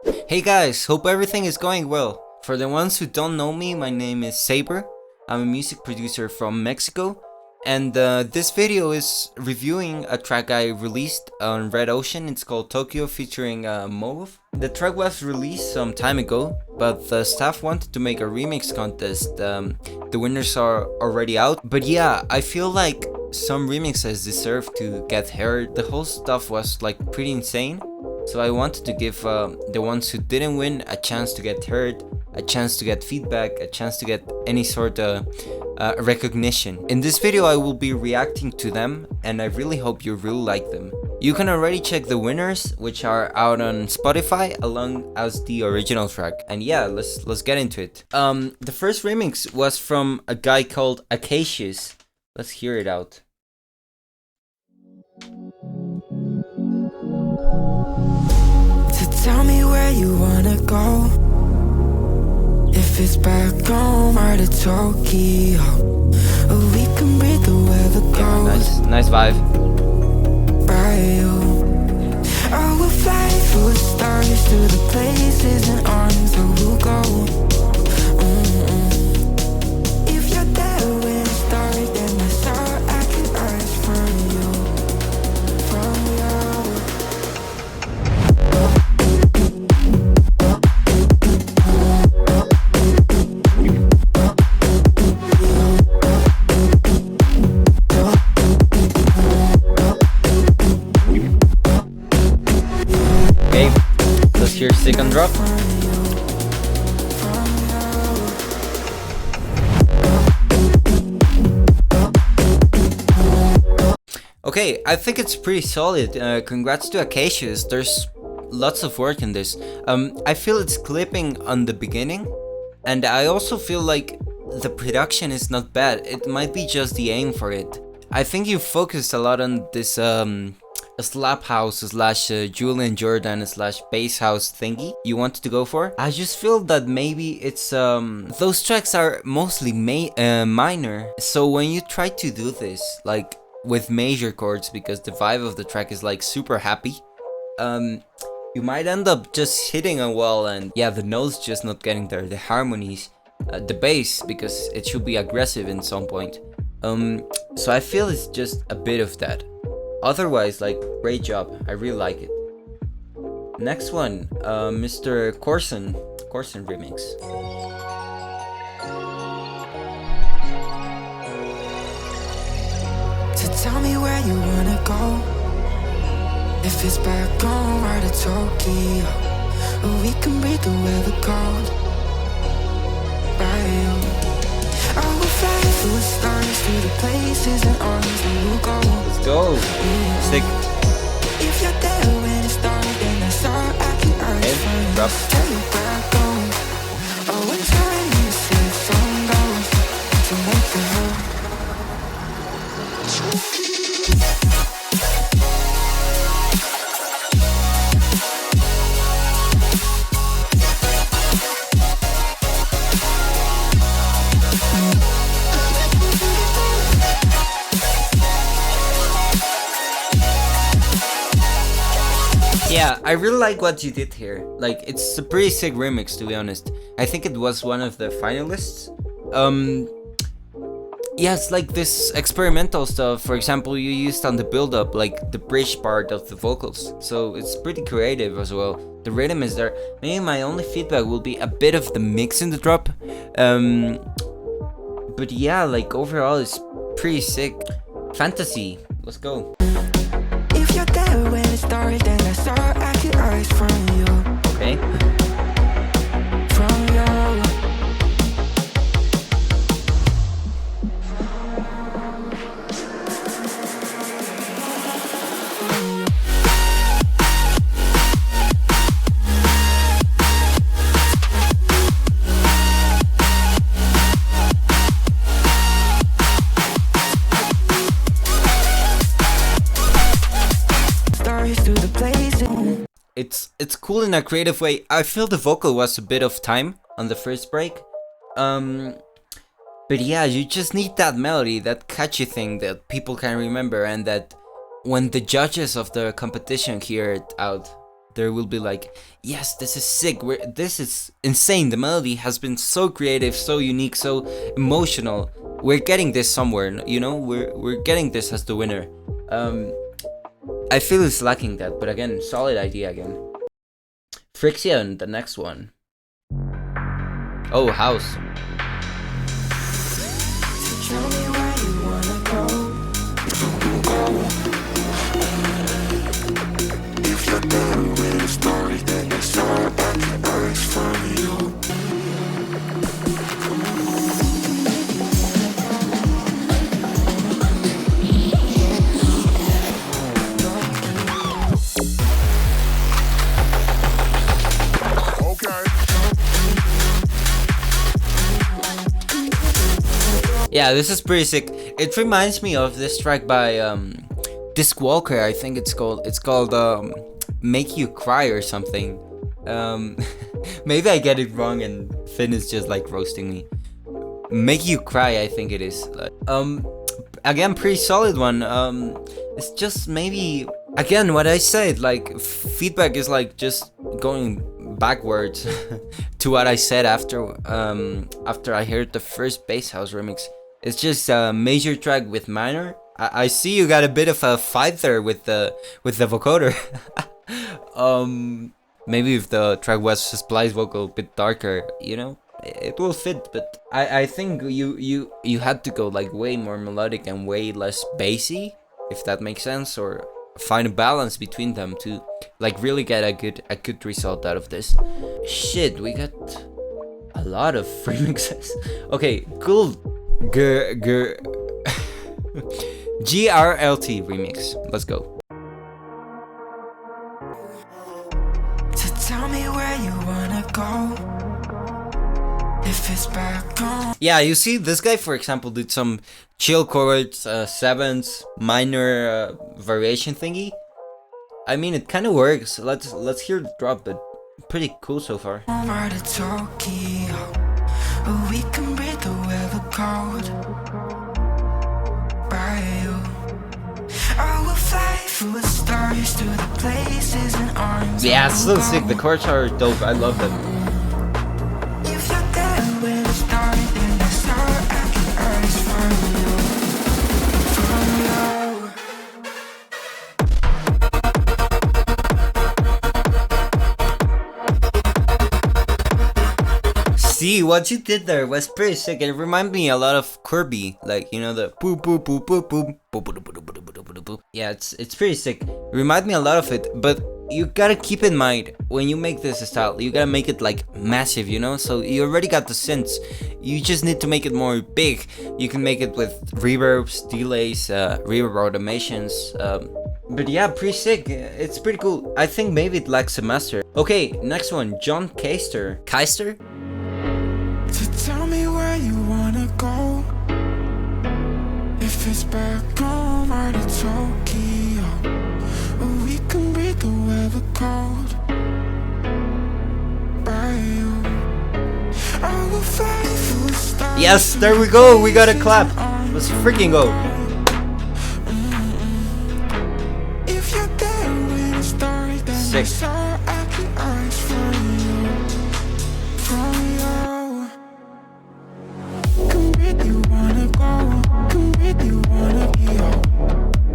Hey guys, hope everything is going well. For the ones who don't know me, my name is Zaber. I'm a music producer from Mexico, and this video is reviewing a track I released on Red Ocean. It's called Tokyo featuring Moav. The track was released some time ago, but the staff wanted to make a remix contest. The winners are already out, but yeah, I feel like some remixes deserve to get heard. The whole stuff was like pretty insane. So I wanted to give the ones who didn't win a chance to get heard, a chance to get feedback, a chance to get any sort of recognition. In this video I will be reacting to them, and I really hope you really like them. You can already check the winners, which are out on Spotify along as the original track. And yeah, let's get into it. The first remix was from a guy called Acasius. Let's hear it out. Tell me where you wanna go. If it's back home or to Tokyo, or we can breathe the weather goes. Nice vibe. By you, I will fly through the stars to the places and arms that we'll go. If you're there when it starts, then that's all I can ask from you, from you. Here's second drop. Okay, I think it's pretty solid. Congrats to Acasius. There's lots of work in this. I feel it's clipping on the beginning, and I also feel like the production is not bad. It might be just the aim for it. I think you focused a lot on this slap house slash Julian Jordan slash bass house thingy you wanted to go for. I just feel that maybe it's those tracks are mostly minor, so when you try to do this like with major chords, because the vibe of the track is like super happy, you might end up just hitting a wall, and yeah, the notes just not getting there, the harmonies, the bass, because it should be aggressive in some point. So I feel it's just a bit of that. Otherwise, like, great job. I really like it. Next one, Mr. Corzen remix. So tell me where you wanna go. If it's back home or to Tokyo, or we can breathe the weather cold. By you, I will fly through the stars to the places and arms we will go. Let's go. Stick. If you're there when it starts, then that's all I can ask for. Drop. Tell you back home. Oh, when time you see the sun goes to make the home. Yeah, I really like what you did here. Like, it's a pretty sick remix, to be honest. I think it was one of the finalists. Yeah, it's like this experimental stuff. For example, you used on the build-up, like the bridge part of the vocals. So it's pretty creative as well. The rhythm is there. Maybe my only feedback will be a bit of the mix in the drop. But yeah, like overall, it's pretty sick. Fantasy, let's go. If you're there when it starts, then that's all I can ask from you. Okay. From you. It's cool in a creative way. I feel the vocal was a bit of time on the first break. But yeah, you just need that melody, that catchy thing that people can remember, and that when the judges of the competition hear it out, there will be like, yes, this is sick, this is insane, the melody has been so creative, so unique, so emotional, we're getting this somewhere, you know, we're getting this as the winner. I feel it's lacking that, but again, solid idea again. FRIXTION, the next one. Oh, house. Tell me where you wanna go. If you're done with the story, then it's all I can ask from you. Yeah, this is pretty sick. It reminds me of this track by Disc Walker, I think it's called. It's called Make You Cry or something. Maybe I get it wrong and Finn is just like roasting me. Make You Cry, I think it is. Again, pretty solid one. It's just maybe, again, what I said, like feedback is like just going backwards to what I said after I heard the first bass house remix. It's just a major track with minor. I see you got a bit of a fight there with the vocoder. Maybe if the track was Splice vocal a bit darker, you know, it will fit. But I think you had to go like way more melodic and way less bassy, if that makes sense, or find a balance between them to like really get a good result out of this. Shit, we got a lot of remixes. Okay, cool. GRLT remix. Let's go. To tell me where you wanna go. If it's back on. Yeah, you see, this guy, for example, did some chill chords, sevenths, minor variation thingy. I mean, it kind of works. Let's hear the drop, but pretty cool so far. Over to Tokyo, we can breathe the weather cold. By you, I will fly through the stars to the places and arms. Yeah, it's so sick. The chords are dope. I love them. If you're there when it started, then that's all I can ask from you. See, what you did there was pretty sick. It reminded me a lot of Kirby, like, you know, the boop boop boop boop boop boop boop boop boop boop boop. Yeah, it's pretty sick. Remind me a lot of it, but you gotta keep in mind when you make this style, you gotta make it like massive, you know. So you already got the synths. You just need to make it more big. You can make it with reverbs, delays, reverb automations. But yeah, pretty sick. It's pretty cool. I think maybe it lacks a master. Okay, next one, John Caister. Caister? To tell me where you wanna go. If it's back home or to Tokyo, we can breathe the weather cold. By you, I will fly through the stars. Yes, there we go. We got a clap. Let's freaking go. If you're there when it started, then Sick. that's all I can ask from you. From you. Come breathe, you wanna go. Come breathe, you wanna be home.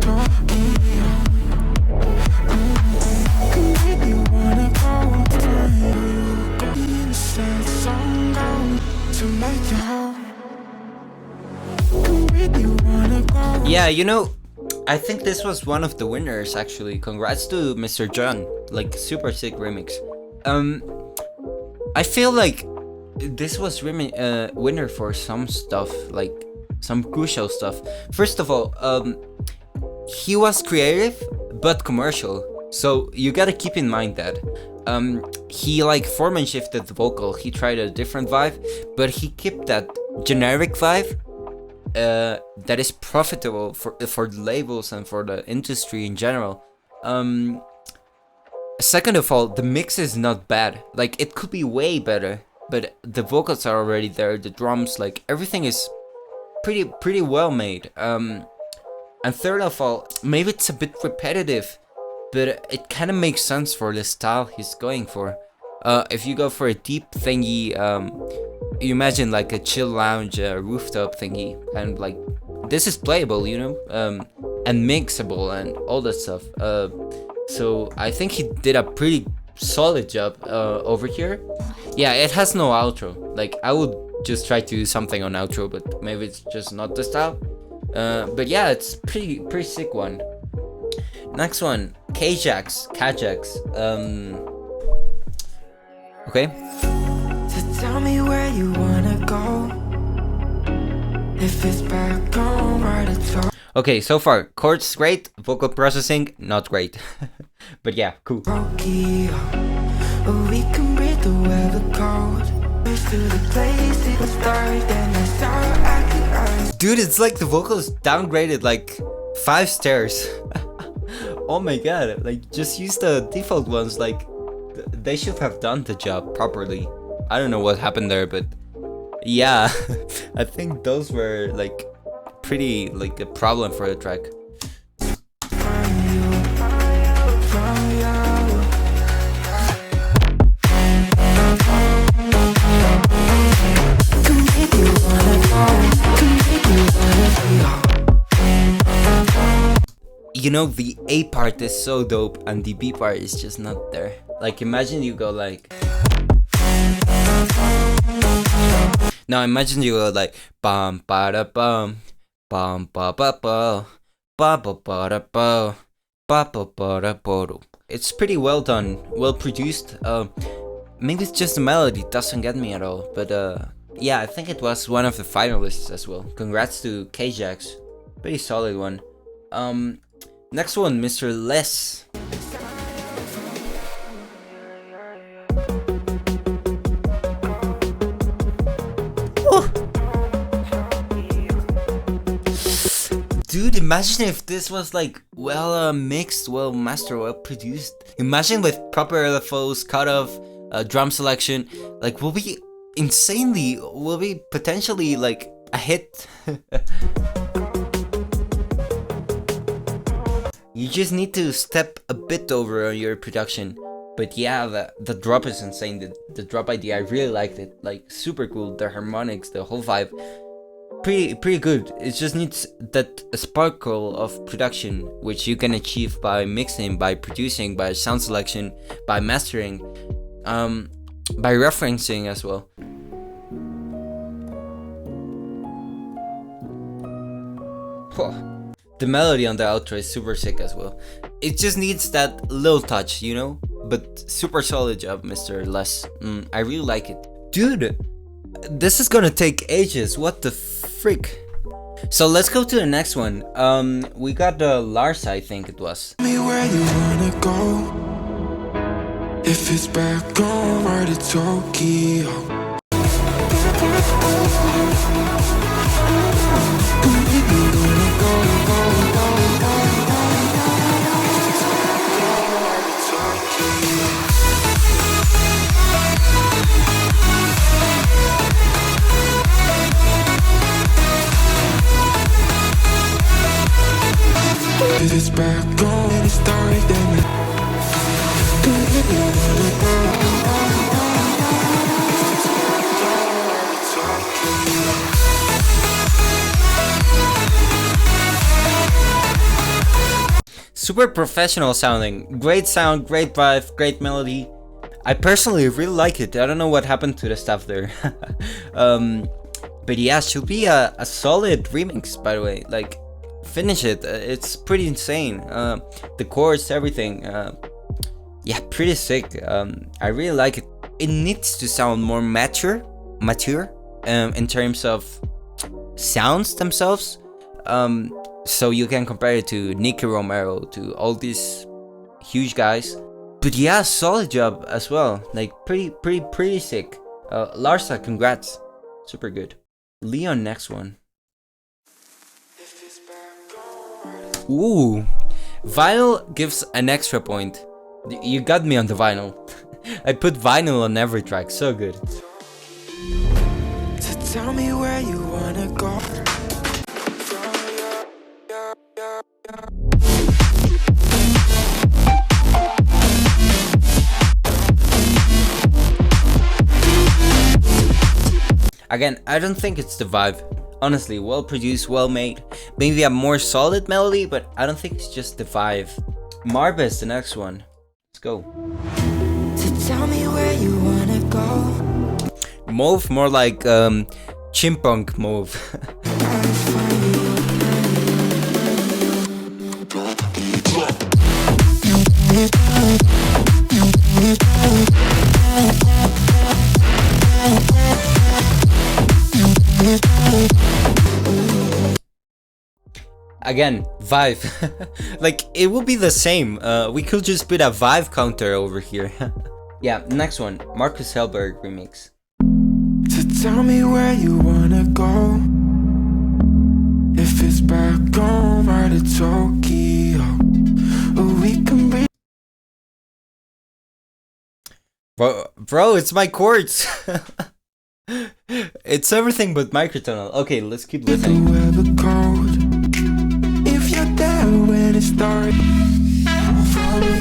Tokyo. Come breathe, you wanna go. The innocent song goes to make you whole. Come breathe, you wanna go. Yeah, you know, I think this was one of the winners actually. Congrats to Mr. John. Like, super sick remix. I feel like this was winner for some stuff, like some crucial stuff. First of all, he was creative but commercial, so you gotta keep in mind that. He like form and shifted the vocal. He tried a different vibe, but he kept that generic vibe that is profitable for the labels and for the industry in general. Second of all, the mix is not bad. Like, it could be way better, but the vocals are already there, the drums, like everything is pretty well made. And third of all, maybe it's a bit repetitive, but it kind of makes sense for the style he's going for. If you go for a deep thingy, you imagine like a chill lounge rooftop thingy, and like this is playable, you know, and mixable and all that stuff. So I think he did a pretty solid job over here. Yeah, it has no outro. Like I would just try to do something on outro, but maybe it's just not the style. But yeah, it's pretty sick one. Next one, Kajacks. Okay. So tell me where you wanna go. If it's back on right at all. Okay, so far, chords great, vocal processing not great. But yeah, cool. We can breathe the weather cold. To the place it started, and that's how I can. Dude, it's like the vocals downgraded like 5 stairs. Oh my god, like just use the default ones, like they should have done the job properly. I don't know what happened there, but yeah, I think those were like pretty like a problem for the track. You know, the A part is so dope and the B part is just not there. Like imagine you go like, now imagine you go like bum ba da bum bum ba ba ba ba ba ba da ba ba ba ba da ba. It's pretty well done, well produced. Maybe it's just the melody doesn't get me at all, but yeah, I think it was one of the finalists as well. Congrats to Kajacks, pretty solid one. Next one, Mr. Les. Dude, imagine if this was like well mixed, well mastered, well produced. Imagine with proper LFOs, cutoff, drum selection, like will be potentially like a hit. You just need to step a bit over on your production. But yeah, the drop is insane. The drop idea, I really liked it. Like super cool. The harmonics, the whole vibe, pretty good. It just needs that sparkle of production, which you can achieve by mixing, by producing, by sound selection, by mastering, by referencing as well. Whoa. The melody on the outro is super sick as well. It just needs that little touch, you know? But super solid job, Mr. Les. I really like it. Dude, this is gonna take ages. What the frick? So let's go to the next one. We got the Larza, I think it was. Tell me where you wanna go. If it's back on right at Tokyo. It's back on and it started then. Super professional sounding, great sound, great vibe, great melody. I personally really like it. I don't know what happened to the stuff there. But yeah, should be a solid remix, by the way. Like, finish it. It's pretty insane. The chords, everything. Yeah, pretty sick. I really like it. It needs to sound more mature, in terms of sounds themselves. So you can compare it to Nicky Romero, to all these huge guys. But yeah, solid job as well. Like pretty sick. Larza, congrats. Super good. Leon, next one. Ooh, vinyl gives an extra point. You got me on the vinyl. I put vinyl on every track, so good. So tell me where you wanna go. Again, I don't think it's the vibe. Honestly, well produced, well made. Maybe a more solid melody, but I don't think it's just the vibe. Marbez, the next one. Let's go. So tell me where you wanna go. Moav, more like chimpunk Moav. Again, vibe. Like, it would be the same. We could just put a vibe counter over here. Yeah, next one. Markus Helberg remix. So tell me where you wanna go. If it's back home or to Tokyo, or we can be. Bro, it's my chords. It's everything but microtonal. Okay, let's keep listening. If you're there when it starts, follow you.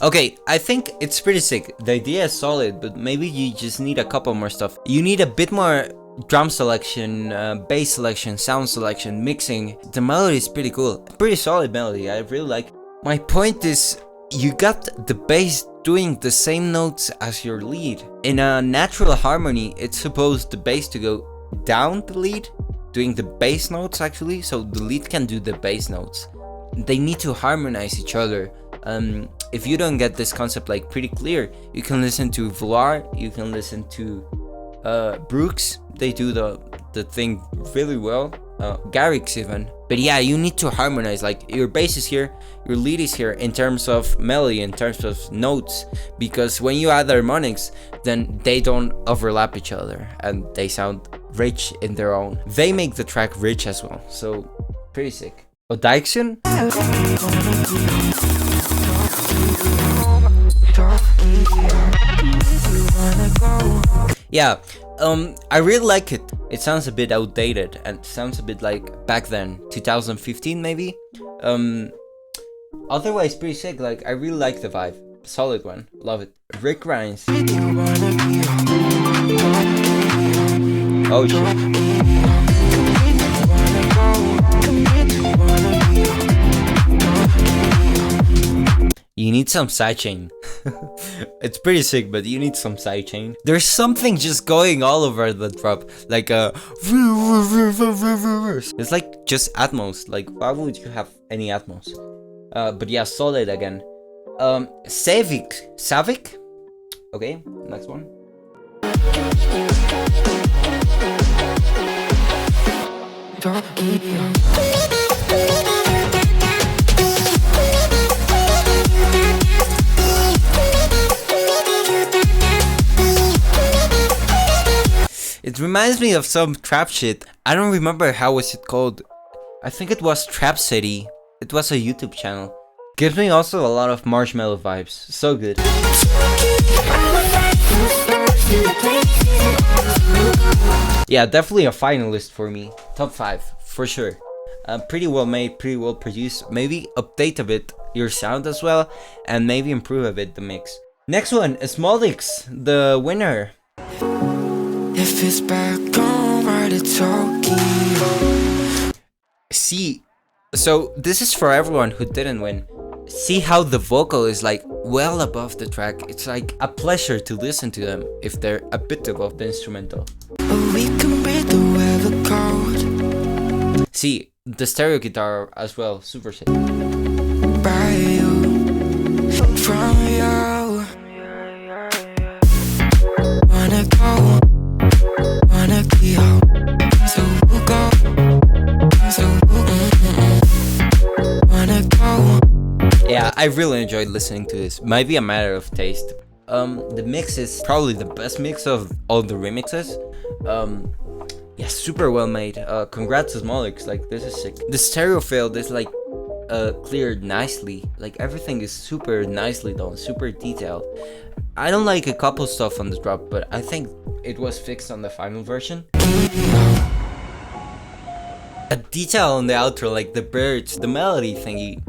Okay, I think it's pretty sick. The idea is solid, but maybe you just need a couple more stuff. You need a bit more drum selection, bass selection, sound selection, mixing. The melody is pretty cool. Pretty solid melody, I really like it. My point is, you got the bass doing the same notes as your lead. In a natural harmony, it's supposed the bass to go down the lead, doing the bass notes actually, so the lead can do the bass notes. They need to harmonize each other. If you don't get this concept like pretty clear, you can listen to Vazor, you can listen to Brooks. They do the thing really well. Kajacks even. But yeah, you need to harmonize. Like, your bass is here, your lead is here in terms of melody, in terms of notes, because when you add harmonics, then they don't overlap each other and they sound rich in their own. They make the track rich as well, so pretty sick. Odyxion? Yeah, I really like it. It sounds a bit outdated and sounds a bit like back then, 2015 maybe. Otherwise pretty sick. Like, I really like the vibe. Solid one, love it. Rhynes. Oh shit. You need some sidechain. It's pretty sick, but you need some sidechain. There's something just going all over the drop, like it's like just Atmos. Like, why would you have any Atmos? But yeah, solid again. Savix. Okay, next one. It reminds me of some trap shit. I don't remember how was it called. I think it was Trap City. It was a YouTube channel. Gives me also a lot of Marshmallow vibes. So good. Yeah, definitely a finalist for me. Top 5, for sure. Pretty well made, pretty well produced. Maybe update a bit your sound as well, and maybe improve a bit the mix. Next one, Smolix, the winner. If it's back home or to Tokyo. See, so this is for everyone who didn't win. See how the vocal is like well above the track. It's like a pleasure to listen to them if they're a bit above the instrumental. We can read the weather code. See, the stereo guitar as well, super sick. By you, from you. Wanna go. So we'll go. Yeah, I really enjoyed listening to this. Might be a matter of taste. The mix is probably the best mix of all the remixes. Yeah, super well made. Congrats to Smolix, like, this is sick. The stereo field is like cleared nicely. Like, everything is super nicely done, super detailed. I don't like a couple stuff on the drop, but I think it was fixed on the final version. A detail on the outro, like the birds, the melody thingy,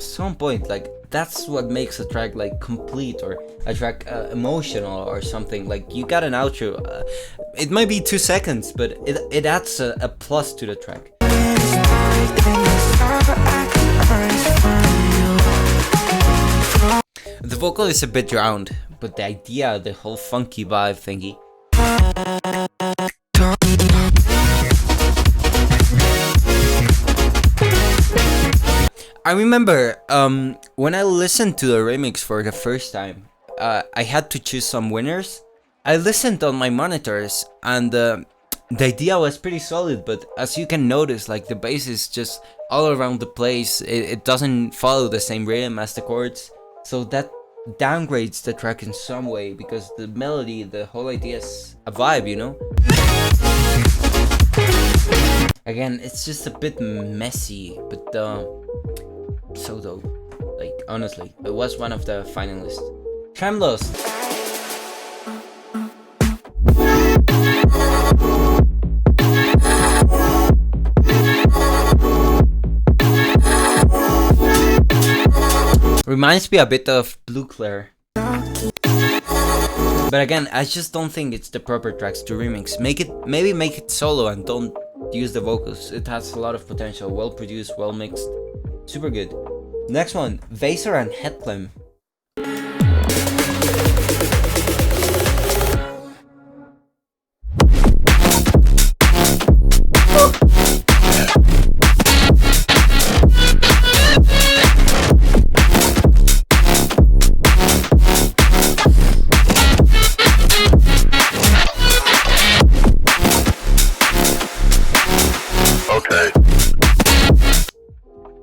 so on point. Like, that's what makes a track like complete, or a track emotional or something. Like you got an outro, it might be 2 seconds, but it adds a plus to the track. The vocal is a bit drowned, but the idea, the whole funky vibe thingy. I remember when I listened to the remix for the first time, I had to choose some winners. I listened on my monitors, and the idea was pretty solid, but as you can notice, like the bass is just all around the place. It doesn't follow the same rhythm as the chords, so that downgrades the track in some way, because the melody, the whole idea is a vibe, you know? Again, it's just a bit messy, but so dope. Like, honestly, it was one of the finalists. Tremelost. Reminds me a bit of Blue Claire. But again, I just don't think it's the proper tracks to remix. Maybe make it solo and don't use the vocals. It has a lot of potential. Well produced, well mixed. Super good. Next one, Vazor and Hedclem.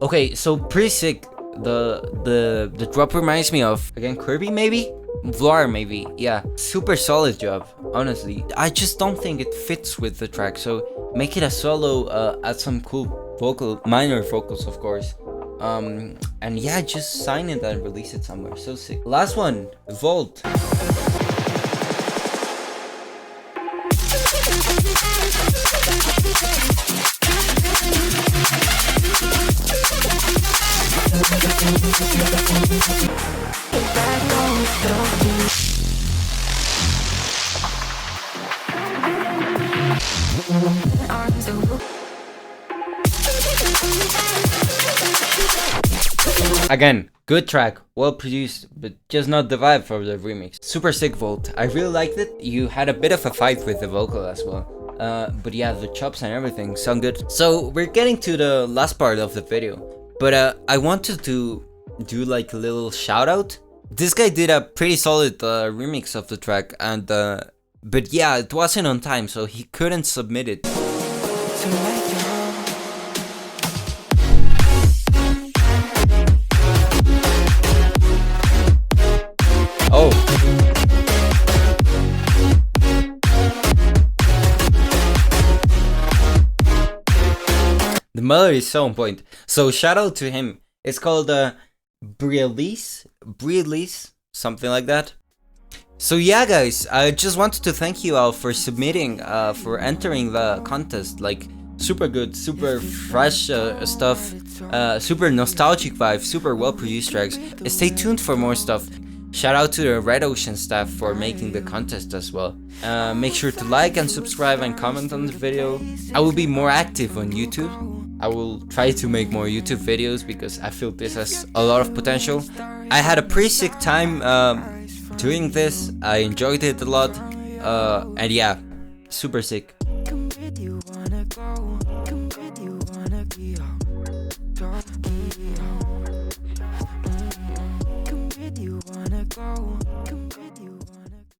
Okay, so pretty sick. The drop reminds me of, again, Kirby maybe? Vlar maybe, yeah. Super solid job, honestly. I just don't think it fits with the track, so make it a solo, add some cool minor vocals of course. And yeah, just sign it and release it somewhere, so sick. Last one, Volt. Again, good track, well produced, but just not the vibe for the remix. Super sick Volt, I really liked it. You had a bit of a fight with the vocal as well. But yeah, the chops and everything sound good. So we're getting to the last part of the video, but I wanted to do like a little shout out. This guy did a pretty solid remix of the track, and but yeah, it wasn't on time, so he couldn't submit it. Oh. The melody is so on point. So shout out to him. It's called Rhynes, something like that. So yeah guys, I just wanted to thank you all for submitting, for entering the contest. Like, super good, super fresh stuff, super nostalgic vibe, super well produced tracks. Stay tuned for more stuff. Shout out to the Red Ocean staff for making the contest as well. Make sure to like and subscribe and comment on the video. I will be more active on YouTube. I will try to make more YouTube videos because I feel this has a lot of potential. I had a pretty sick time doing this. I enjoyed it a lot. And yeah, super sick. You wanna go?